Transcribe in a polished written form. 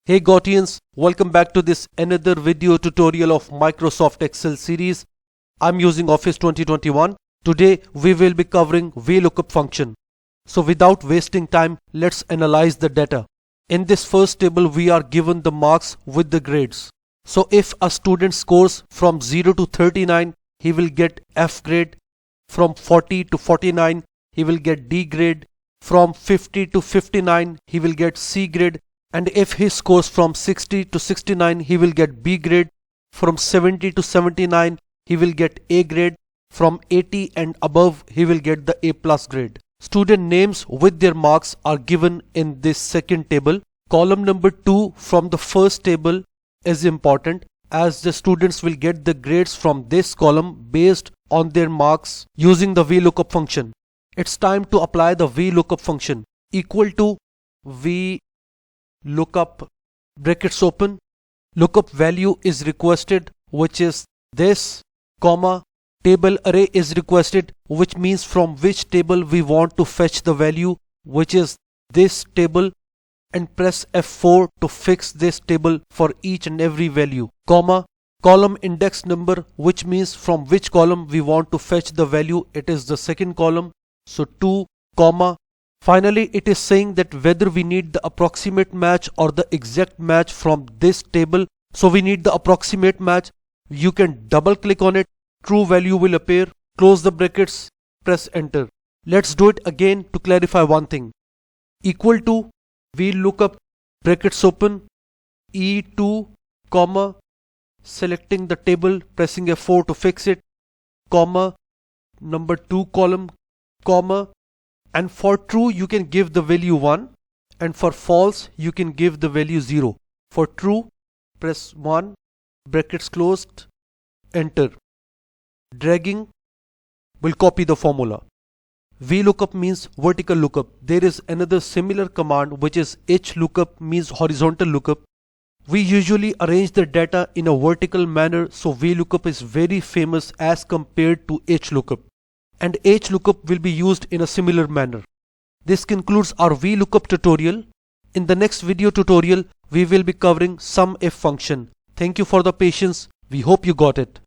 Hey Gaudians, welcome back to this another video tutorial of Microsoft Excel series. I'm using Office 2021. Today we will be covering VLOOKUP function. So without wasting time, let's analyze the data. In this first table we are given the marks with the grades. So if a student scores from 0 to 39, he will get F grade. From 40 to 49, he will get D grade. From 50 to 59, he will get C grade. And if he scores from 60 to 69, he will get B grade. From 70 to 79, he will get A grade. From 80 and above, he will get the A plus grade. Student names with their marks are given in this second table. Column number 2 from the first table is important, as the students will get the grades from this column based on their marks using the VLOOKUP function. It's time to apply the VLOOKUP function. Equal to VLOOKUP brackets open, lookup value is requested, which is this, comma, table array is requested, which means from which table we want to fetch the value, which is this table, and press F4 to fix this table for each and every value, comma, column index number, which means from which column we want to fetch the value, it is the second column, so 2, comma. Finally, it is saying that whether we need the approximate match or the exact match from this table. So we need the approximate match. You can double click on it. True value will appear. Close the brackets. Press enter. Let's do it again to clarify one thing. Equal to VLOOKUP brackets open, E2, comma, selecting the table, pressing F4 to fix it, comma, number 2 column, comma. And for true you can give the value 1, and for false you can give the value 0. For true, press 1, brackets closed, enter. Dragging will copy the formula. VLOOKUP means vertical lookup. There is another similar command which is HLOOKUP, means horizontal lookup. We usually arrange the data in a vertical manner, so VLOOKUP is very famous as compared to HLOOKUP. And HLOOKUP will be used in a similar manner. This concludes our VLOOKUP tutorial. In the next video tutorial, we will be covering SUMIF function. Thank you for the patience. We hope you got it.